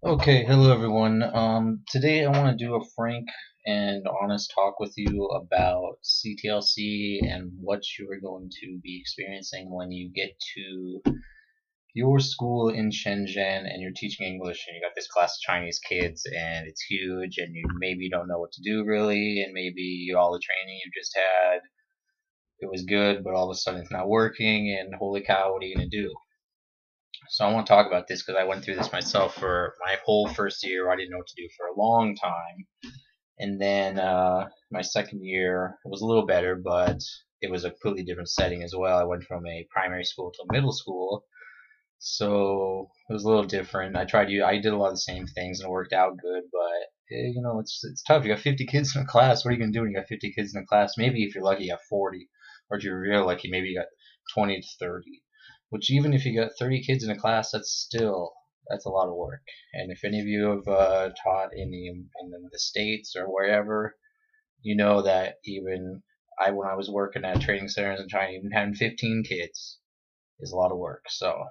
Okay, hello everyone. Today I want to do a frank and honest talk with you about CTLC and what you are going to be experiencing when you get to your school in Shenzhen and you're teaching English and you got this class of Chinese kids and it's huge and you maybe don't know what to do really and maybe all the training you just had, it was good, but all of a sudden it's not working and holy cow, what are you going to do? So I want to talk about this because I went through this myself for my whole first year. I didn't know what to do for a long time, and then my second year was a little better, but it was a completely different setting as well. I went from a primary school to a middle school, so it was a little different. I did a lot of the same things and it worked out good, but it's tough. You got 50 kids in a class. What are you gonna do when you got 50 kids in a class? Maybe if you're lucky, you got 40, or if you're real lucky, maybe you got 20 to 30. Which even if you got 30 kids in a class, that's a lot of work. And if any of you have taught in the states or wherever, you know that even when I was working at training centers in China, even having 15 kids is a lot of work. So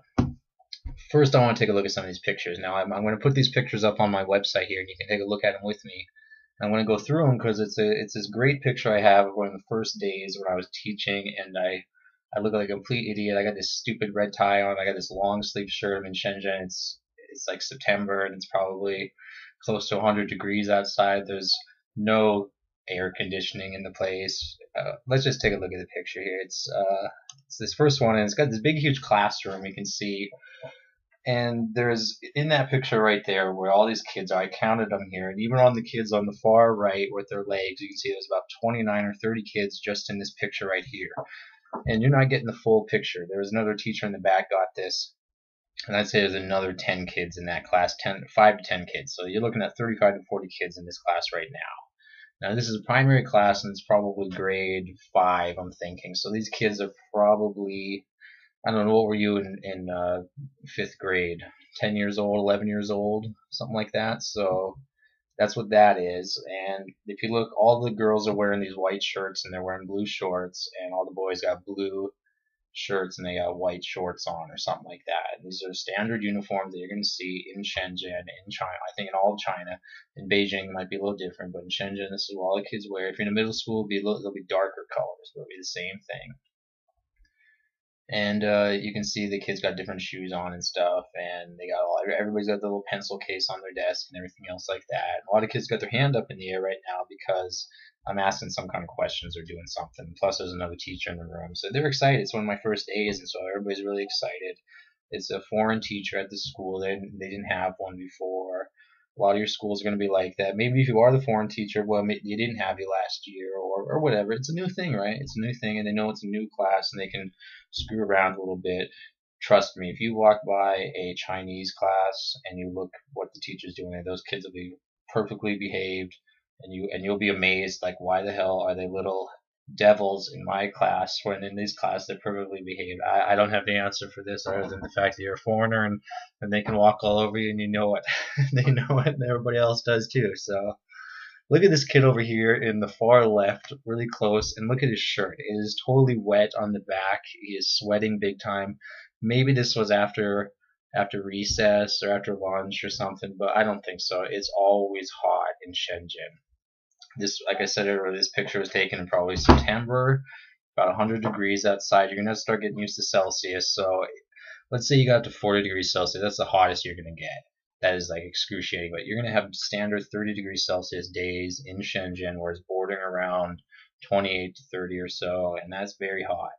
first, I want to take a look at some of these pictures. Now, I'm going to put these pictures up on my website here, and you can take a look at them with me. I'm going to go through them because it's this great picture I have of one of the first days when I was teaching, and I look like a complete idiot. I got this stupid red tie on. I got this long sleeve shirt. I'm in Shenzhen. It's like September, and it's probably close to 100 degrees outside. There's no air conditioning in the place. Let's just take a look at the picture here. It's this first one, and it's got this big, huge classroom. You can see, and there's in that picture right there where all these kids are. I counted them here, and even on the kids on the far right with their legs, you can see there's about 29 or 30 kids just in this picture right here. And you're not getting the full picture. There was another teacher in the back got this, and I'd say there's another 10 kids in that class, 5 to 10 kids. So you're looking at 35 to 40 kids in this class right now. Now this is a primary class, and it's probably grade 5, I'm thinking. So these kids are probably, I don't know, what were you in 5th grade? 10 years old, 11 years old, something like that. So that's what that is. And if you look, all the girls are wearing these white shirts and they're wearing blue shorts, and all the boys got blue shirts and they got white shorts on or something like that. And these are standard uniforms that you're going to see in Shenzhen, in China. I think in all of China. In Beijing, it might be a little different, but in Shenzhen, this is what all the kids wear. If you're in a middle school, they'll be darker colors, but it'll be the same thing. And you can see the kids got different shoes on and stuff, and everybody's got the little pencil case on their desk and everything else like that. And a lot of kids got their hand up in the air right now because I'm asking some kind of questions or doing something. Plus, there's another teacher in the room, so they're excited. It's one of my first days, and so everybody's really excited. It's a foreign teacher at the school. They didn't have one before. A lot of your schools are going to be like that. Maybe if you are the foreign teacher, well, you didn't have you last year or whatever. It's a new thing, right? It's a new thing, and they know it's a new class, and they can screw around a little bit. Trust me, if you walk by a Chinese class and you look what the teacher's doing, those kids will be perfectly behaved, and you'll be amazed, like, why the hell are they little devils in my class when in this class they're perfectly behaved? I don't have the answer for this other than the fact that you're a foreigner and they can walk all over you and you know it. They know it and everybody else does too. So look at this kid over here in the far left, really close, and look at his shirt. It is totally wet on the back. He is sweating big time. Maybe this was after recess or after lunch or something, but I don't think so. It's always hot in Shenzhen. This, like I said earlier, this picture was taken in probably September, about 100 degrees outside. You're gonna start getting used to Celsius. So let's say you got to 40 degrees Celsius. That's the hottest you're gonna get. That is like excruciating. But you're gonna have standard 30 degrees Celsius days in Shenzhen, where it's bordering around 28 to 30 or so, and that's very hot.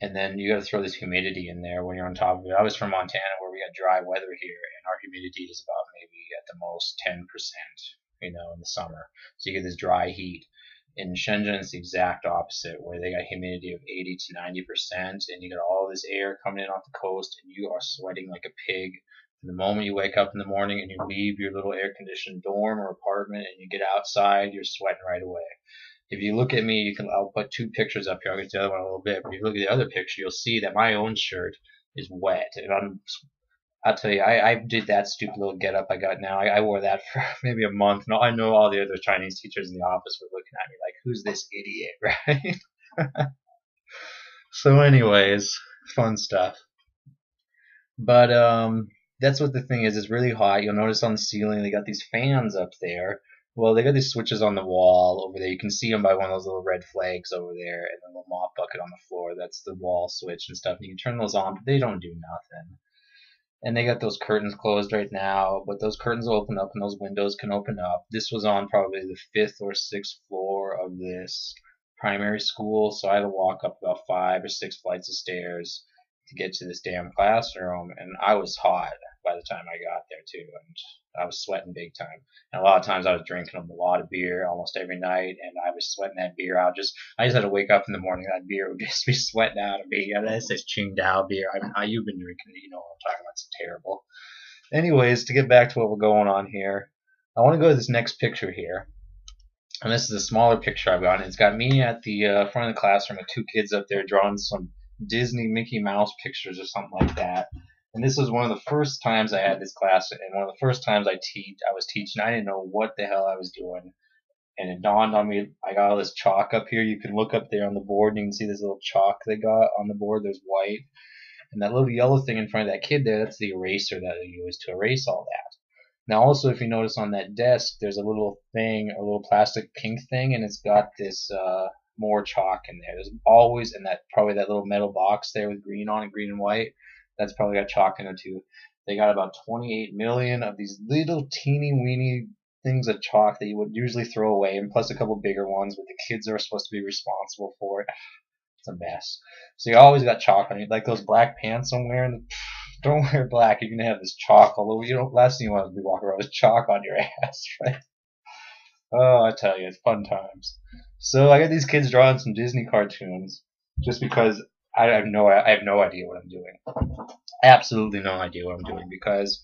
And then you got to throw this humidity in there when you're on top of it. I was from Montana, where we got dry weather here, and our humidity is about maybe at the most 10%, in the summer. So you get this dry heat. In Shenzhen, it's the exact opposite, where they got humidity of 80 to 90%, and you got all this air coming in off the coast, and you are sweating like a pig. From the moment you wake up in the morning and you leave your little air-conditioned dorm or apartment and you get outside, you're sweating right away. If you look at me, I'll put 2 pictures up here. I'll get to the other one in a little bit. But if you look at the other picture, you'll see that my own shirt is wet. And I'll tell you, I did that stupid little get up I got now. I wore that for maybe a month. No, I know all the other Chinese teachers in the office were looking at me like, who's this idiot, right? So anyways, fun stuff. But That's what the thing is. It's really hot. You'll notice on the ceiling they got these fans up there. Well, they got these switches on the wall over there. You can see them by one of those little red flags over there, and a little mop bucket on the floor. That's the wall switch and stuff. And you can turn those on, but they don't do nothing. And they got those curtains closed right now, but those curtains will open up and those windows can open up. This was on probably the fifth or sixth floor of this primary school, so I had to walk up about 5 or 6 flights of stairs to get to this damn classroom, and I was hot by the time I got there too, and I was sweating big time. And a lot of times I was drinking a lot of beer almost every night, and I was sweating that beer out. I just had to wake up in the morning, that beer would just be sweating out of me. And this is Qingdao beer. You've been drinking it, you know what I'm talking about. It's terrible. Anyways, to get back to what we're going on here, I want to go to this next picture here. And this is a smaller picture I've got. It's got me at the front of the classroom with 2 kids up there drawing some Disney Mickey Mouse pictures or something like that. And this was one of the first times I had this class, and one of the first times I was teaching. I didn't know what the hell I was doing, and it dawned on me. I got all this chalk up here. You can look up there on the board, and you can see this little chalk they got on the board. There's white, and that little yellow thing in front of that kid there, that's the eraser that they use to erase all that. Now, also, if you notice on that desk, there's a little thing, a little plastic pink thing, and it's got this more chalk in there. There's always, and that probably that little metal box there with green on it, green and white, that's probably got chalk in it too. They got about 28 million of these little teeny weeny things of chalk that you would usually throw away, and plus a couple bigger ones, but the kids are supposed to be responsible for it. It's a mess. So you always got chalk on you, like those black pants I'm wearing. Don't wear black. You're gonna have this chalk all over. You don't. Last thing you want to be walking around with chalk on your ass, right? Oh, I tell you, it's fun times. So I got these kids drawing some Disney cartoons, just because I have no idea what I'm doing. Absolutely no idea what I'm doing because,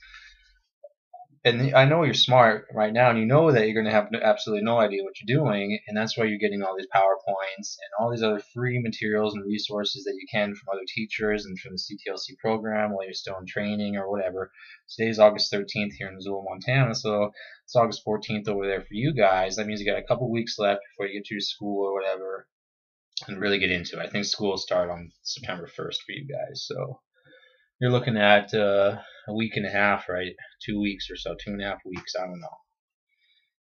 and I know you're smart right now, and you know that you're going to have absolutely no idea what you're doing, and that's why you're getting all these PowerPoints and all these other free materials and resources that you can from other teachers and from the CTLC program while you're still in training or whatever. Today's August 13th here in Missoula, Montana, so it's August 14th over there for you guys. That means you got a couple weeks left before you get to your school or whatever and really get into it. I think school will start on September 1st for you guys, so you're looking at a week and a half, right? 2 weeks or so, 2.5 weeks, I don't know.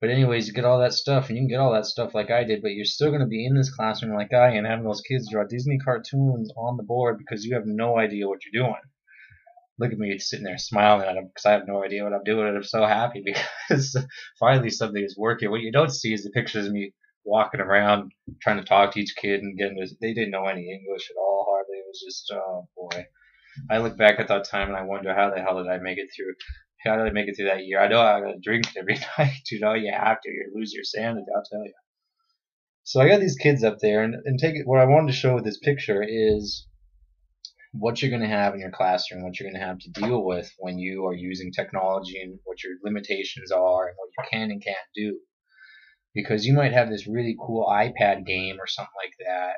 But anyways, you get all that stuff, and you can get all that stuff like I did, but you're still going to be in this classroom like I am, having those kids draw Disney cartoons on the board because you have no idea what you're doing. Look at me sitting there smiling at them because I have no idea what I'm doing, and I'm so happy because finally something is working. What you don't see is the pictures of me walking around trying to talk to each kid and getting this. They didn't know any English at all, hardly. It was just, oh boy. I look back at that time and I wonder how the hell did I make it through? How did I make it through that year? I know I gotta drink every night. You know, you have to. You lose your sanity, I'll tell you. So I got these kids up there, and take it. What I wanted to show with this picture is what you're going to have in your classroom, what you're going to have to deal with when you are using technology, and what your limitations are, and what you can and can't do. Because you might have this really cool iPad game or something like that,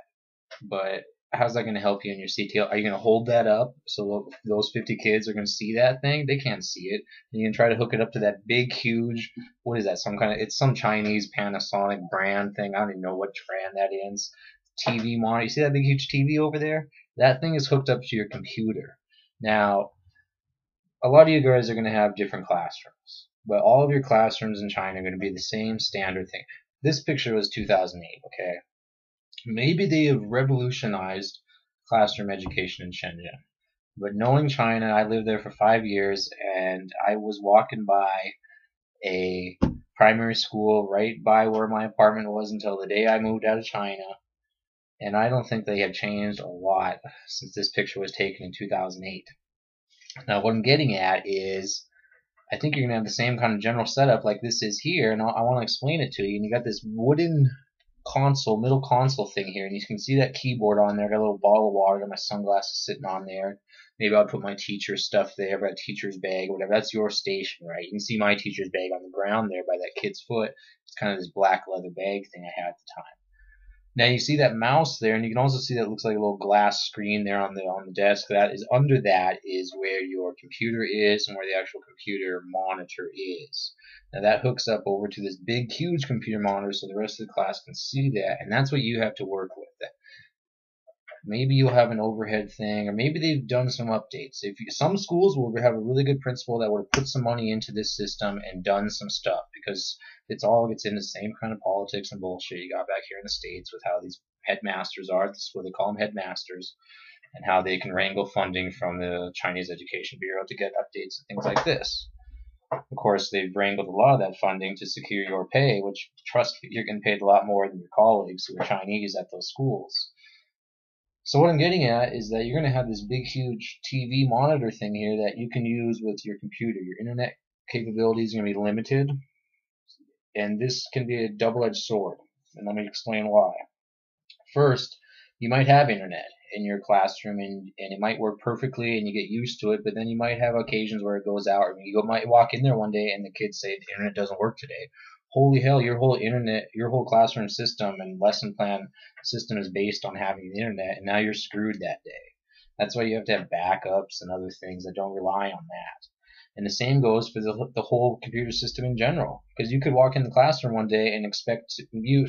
but how's that going to help you in your CTL? Are you going to hold that up so those 50 kids are going to see that thing? They can't see it. And you can try to hook it up to that big, huge, what is that? It's some Chinese Panasonic brand thing. I don't even know what brand that is. TV monitor. You see that big, huge TV over there? That thing is hooked up to your computer. Now, a lot of you guys are going to have different classrooms, but all of your classrooms in China are going to be the same standard thing. This picture was 2008, okay? Maybe they have revolutionized classroom education in Shenzhen. But knowing China, I lived there for 5 years, and I was walking by a primary school right by where my apartment was until the day I moved out of China. And I don't think they have changed a lot since this picture was taken in 2008. Now, what I'm getting at is, I think you're going to have the same kind of general setup like this is here, and I want to explain it to you. And you got this wooden console, middle console thing here, and you can see that keyboard on there. I got a little bottle of water, got my sunglasses sitting on there. Maybe I'll put my teacher's stuff there, got a teacher's bag, whatever. That's your station, right? You can see my teacher's bag on the ground there by that kid's foot. It's kind of this black leather bag thing I had at the time. Now you see that mouse there, and you can also see that it looks like a little glass screen there on the desk. That is under that is where your computer is and where the actual computer monitor is. Now that hooks up over to this big, huge computer monitor so the rest of the class can see that, and that's what you have to work with. maybe you'll have an overhead thing, or maybe they've done some updates. Some schools will have a really good principal that would have put some money into this system and done some stuff, because it's all gets into the same kind of politics and bullshit you got back here in the States with how these headmasters are. That's what they call them, headmasters, and how they can wrangle funding from the Chinese Education Bureau to get updates and things like this. Of course, they've wrangled a lot of that funding to secure your pay, which, trust me, you're getting paid a lot more than your colleagues who are Chinese at those schools. So what I'm getting at is that you're going to have this big, huge TV monitor thing here that you can use with your computer. Your internet capabilities are going to be limited, and this can be a double-edged sword. And let me explain why. First, you might have internet in your classroom, and it might work perfectly, and you get used to it, but then you might have occasions where it goes out, or might walk in there one day and the kids say the internet doesn't work today. Holy hell, your whole classroom system and lesson plan system is based on having the internet, and now you're screwed that day. That's why you have to have backups and other things that don't rely on that. And the same goes for the whole computer system in general, because you could walk in the classroom one day and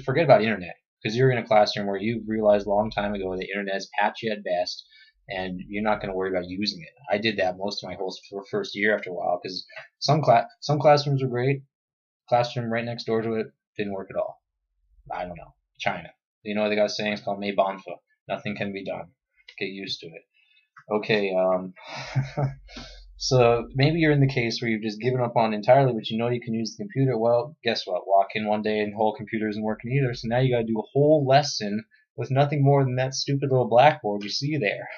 forget about internet, because you're in a classroom where you realized a long time ago the internet is patchy at best, and you're not going to worry about using it. I did that most of my whole first year after a while, because some classrooms are great. Classroom right next door to it didn't work at all. I don't know. China. You know what they got a saying? It's called Mei Banfa. Nothing can be done. Get used to it. Okay, so maybe you're in the case where you've just given up on entirely, but you know you can use the computer. Well, guess what? Walk in one day and the whole computer isn't working either, so now you got to do a whole lesson with nothing more than that stupid little blackboard you see there.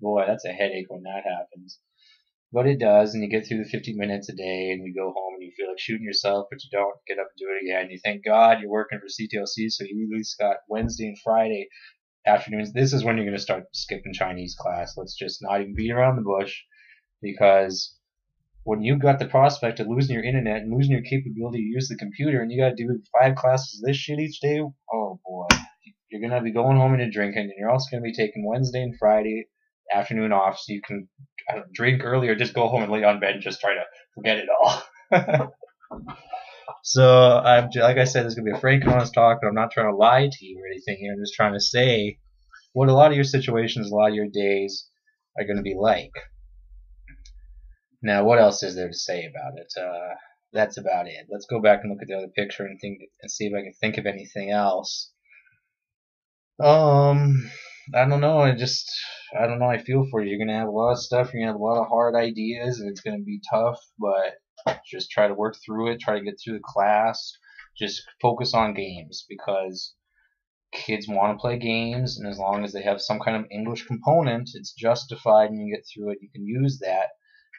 Boy, that's a headache when that happens. But it does, and you get through the 50 minutes a day, and you go home and you feel like shooting yourself, but you don't. Get up and do it again. You thank God you're working for CTLC, so you at least got Wednesday and Friday afternoons. This is when you're going to start skipping Chinese class. Let's just not even beat around the bush, because when you got the prospect of losing your internet and losing your capability to use the computer, and you got to do 5 classes of this shit each day, oh boy, you're going to be going home and drinking, and you're also going to be taking Wednesday and Friday afternoon off so you can drink early or just go home and lay on bed and just try to forget it all. So, like I said, this is going to be a frank and honest talk, but I'm not trying to lie to you or anything here. I'm just trying to say what a lot of your situations, a lot of your days are going to be like. Now, what else is there to say about it? That's about it. Let's go back and look at the other picture and see if I can think of anything else. I don't know. I don't know. I feel for you. You're gonna have a lot of stuff. You're gonna have a lot of hard ideas, and it's gonna be tough. But just try to work through it. Try to get through the class. Just focus on games, because kids want to play games, and as long as they have some kind of English component, it's justified, and you get through it. You can use that.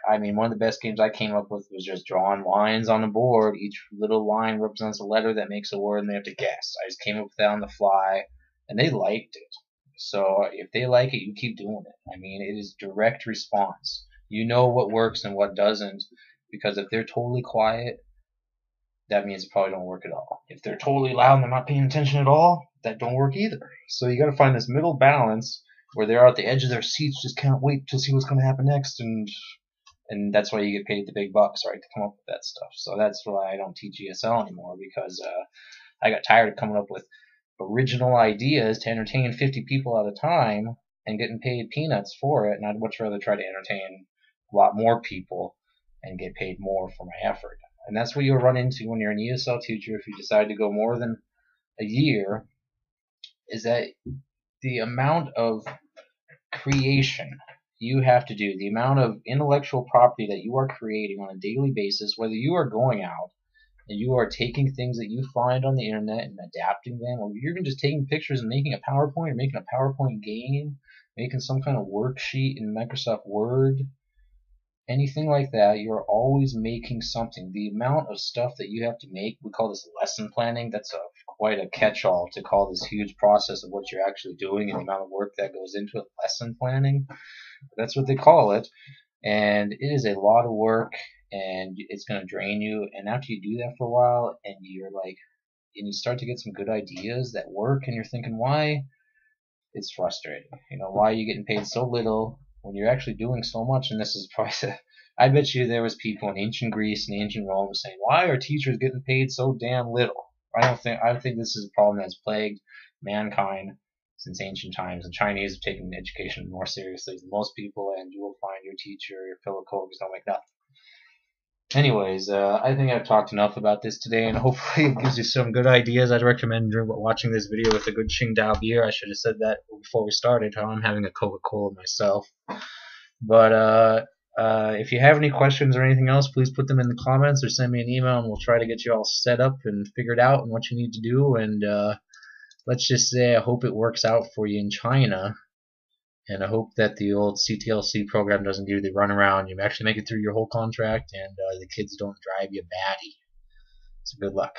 I mean, one of the best games I came up with was just drawing lines on the board. Each little line represents a letter that makes a word, and they have to guess. I just came up with that on the fly, and they liked it. So if they like it, you keep doing it. I mean, it is direct response. You know what works and what doesn't, because if they're totally quiet, that means it probably don't work at all. If they're totally loud and they're not paying attention at all, that don't work either. So you got to find this middle balance where they're at the edge of their seats, just can't wait to see what's going to happen next, and that's why you get paid the big bucks, right, to come up with that stuff. So that's why I don't teach ESL anymore, because I got tired of coming up with original ideas to entertain 50 people at a time and getting paid peanuts for it, and I'd much rather try to entertain a lot more people and get paid more for my effort. And that's what you'll run into when you're an ESL teacher if you decide to go more than a year, is that the amount of creation you have to do, the amount of intellectual property that you are creating on a daily basis, whether you are going out and you are taking things that you find on the internet and adapting them, or you're even just taking pictures and making a PowerPoint, or making a PowerPoint game, making some kind of worksheet in Microsoft Word, anything like that, you're always making something. The amount of stuff that you have to make, we call this lesson planning. That's quite a catch-all to call this huge process of what you're actually doing and the amount of work that goes into it, lesson planning. That's what they call it, and it is a lot of work, and it's going to drain you. And after you do that for a while, and you start to get some good ideas that work, and you're thinking, why? It's frustrating. Why are you getting paid so little when you're actually doing so much? And this is probably, I bet you there was people in ancient Greece and ancient Rome saying, why are teachers getting paid so damn little? I don't think this is a problem that's plagued mankind since ancient times. The Chinese have taken education more seriously than most people, and you will find your teacher, your fellow coworkers don't make nothing. Anyways, I think I've talked enough about this today, and hopefully it gives you some good ideas. I'd recommend watching this video with a good Qingdao beer. I should have said that before we started. How I'm having a Coca-Cola myself. But if you have any questions or anything else, please put them in the comments or send me an email, and we'll try to get you all set up and figured out and what you need to do. And let's just say I hope it works out for you in China. And I hope that the old CTLC program doesn't give you the runaround. You actually make it through your whole contract, and the kids don't drive you batty. So good luck.